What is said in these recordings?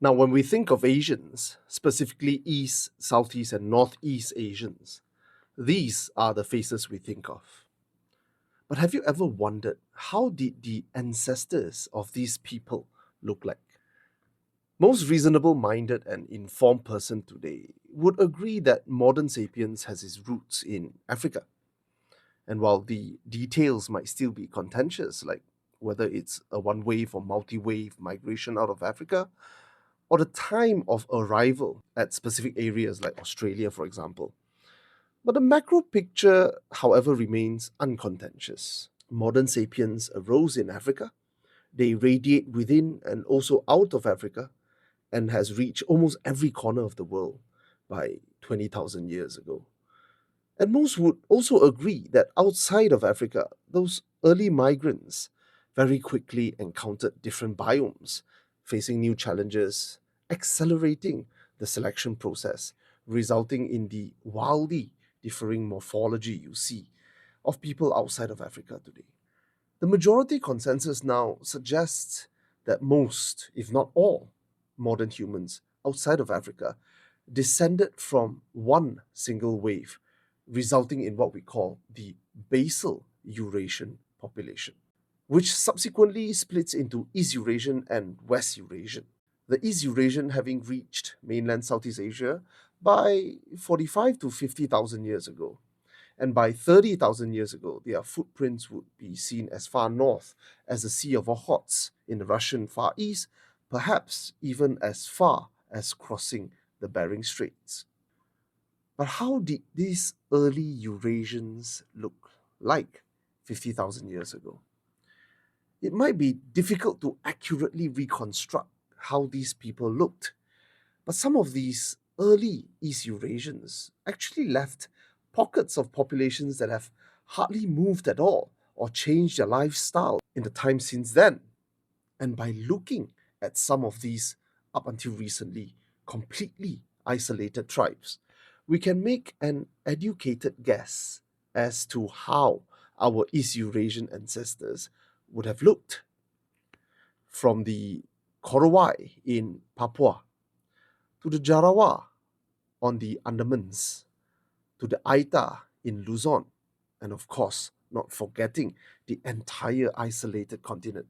Now, when we think of Asians, specifically East, Southeast, and Northeast Asians, these are the faces we think of. But have you ever wondered how did the ancestors of these people look like? Most reasonable minded and informed person today would agree that modern sapiens has its roots in Africa. And while the details might still be contentious, like whether it's a one wave or multi wave migration out of Africa, or the time of arrival at specific areas like Australia, for example. But the macro picture, however, remains uncontentious. Modern sapiens arose in Africa. They radiate within and also out of Africa and has reached almost every corner of the world by 20,000 years ago. And most would also agree that outside of Africa, those early migrants very quickly encountered different biomes, facing new challenges, accelerating the selection process, resulting in the wildly differing morphology you see of people outside of Africa today. The majority consensus now suggests that most, if not all, modern humans outside of Africa descended from one single wave, resulting in what we call the basal Eurasian population, which subsequently splits into East Eurasian and West Eurasian. The East Eurasian having reached mainland Southeast Asia by 45 to 50,000 years ago. And by 30,000 years ago, their footprints would be seen as far north as the Sea of Okhotsk in the Russian Far East, perhaps even as far as crossing the Bering Straits. But how did these early Eurasians look like 50,000 years ago? It might be difficult to accurately reconstruct how these people looked, but some of these early East Eurasians actually left pockets of populations that have hardly moved at all or changed their lifestyle in the time since then. And by looking at some of these up until recently completely isolated tribes, we can make an educated guess as to how our East Eurasian ancestors would have looked. From the Korowai in Papua to the Jarawa on the Andamans to the Aita in Luzon, and of course, not forgetting the entire isolated continent,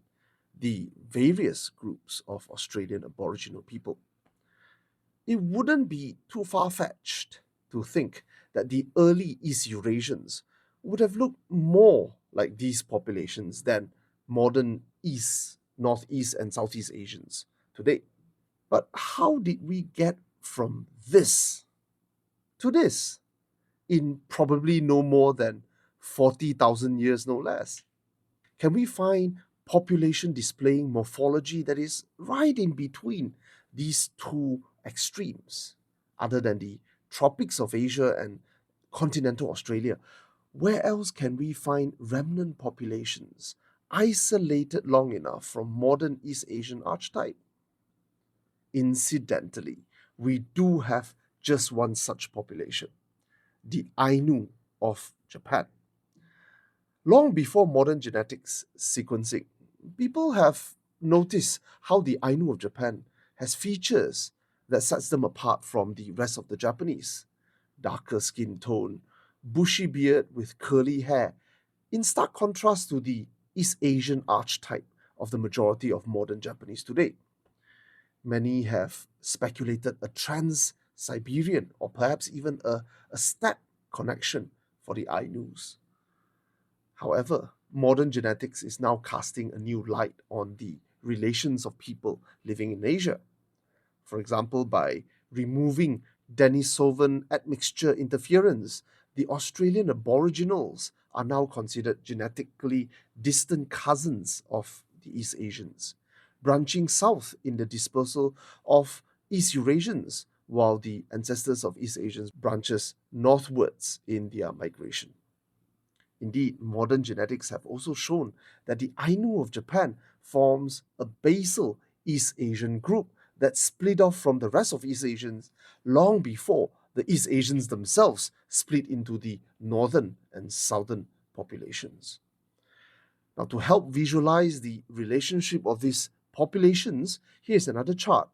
the various groups of Australian Aboriginal people. It wouldn't be too far fetched to think that the early East Eurasians would have looked more like these populations than modern East, Northeast, and Southeast Asians today. But how did we get from this to this in probably no more than 40,000 years, no less? Can we find population displaying morphology that is right in between these two extremes, other than the tropics of Asia and continental Australia? Where else can we find remnant populations isolated long enough from modern East Asian archetype? Incidentally, we do have just one such population, the Ainu of Japan. Long before modern genetics sequencing, people have noticed how the Ainu of Japan has features that sets them apart from the rest of the Japanese. Darker skin tone, bushy beard with curly hair, in stark contrast to the East Asian archetype of the majority of modern Japanese today. Many have speculated a trans-Siberian or perhaps even a steppe connection for the Ainus. However, modern genetics is now casting a new light on the relations of people living in Asia. For example, by removing Denisovan admixture interference, the Australian Aboriginals are now considered genetically distant cousins of the East Asians, branching south in the dispersal of East Eurasians, while the ancestors of East Asians branches northwards in their migration. Indeed, modern genetics have also shown that the Ainu of Japan forms a basal East Asian group that split off from the rest of East Asians long before the East Asians themselves split into the northern and southern populations. Now, to help visualize the relationship of these populations, here's another chart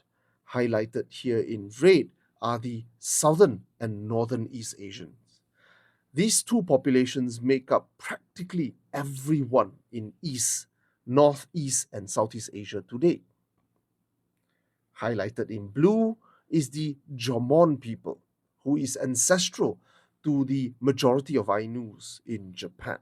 Highlighted here in red are the southern and northern East Asians. These two populations make up practically everyone in East, Northeast, and Southeast Asia today. Highlighted in blue is the Jomon people, who is ancestral to the majority of Ainus in Japan.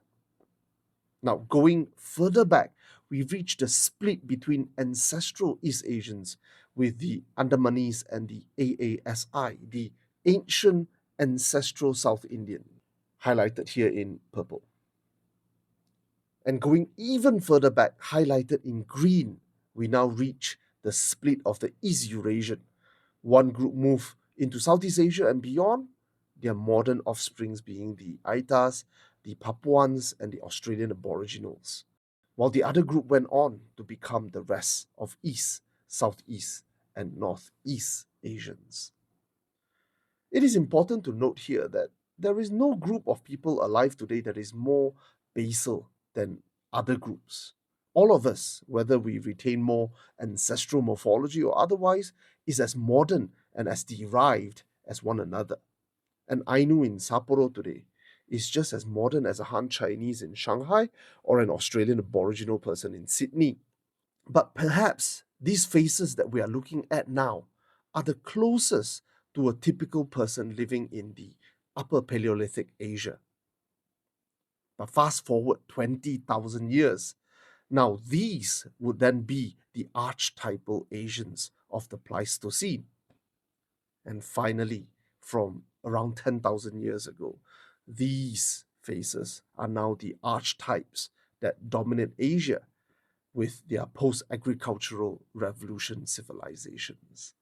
Now, going further back, we reach the split between ancestral East Asians with the Andamanese and the AASI, the ancient ancestral South Indian, highlighted here in purple. And going even further back, highlighted in green, we now reach the split of the East Eurasian. One group moved into Southeast Asia and beyond, their modern offsprings being the Aitas, the Papuans, and the Australian Aboriginals, while the other group went on to become the rest of East, Southeast, and Northeast Asians. It is important to note here that there is no group of people alive today that is more basal than other groups. All of us, whether we retain more ancestral morphology or otherwise, is as modern and as derived as one another. An Ainu in Sapporo today is just as modern as a Han Chinese in Shanghai or an Australian Aboriginal person in Sydney. But perhaps these faces that we are looking at now are the closest to a typical person living in the Upper Paleolithic Asia. But fast forward 20,000 years, now these would then be the archetypal Asians of the Pleistocene. And finally, from around 10,000 years ago, these faces are now the archetypes that dominate Asia with their post-agricultural revolution civilizations.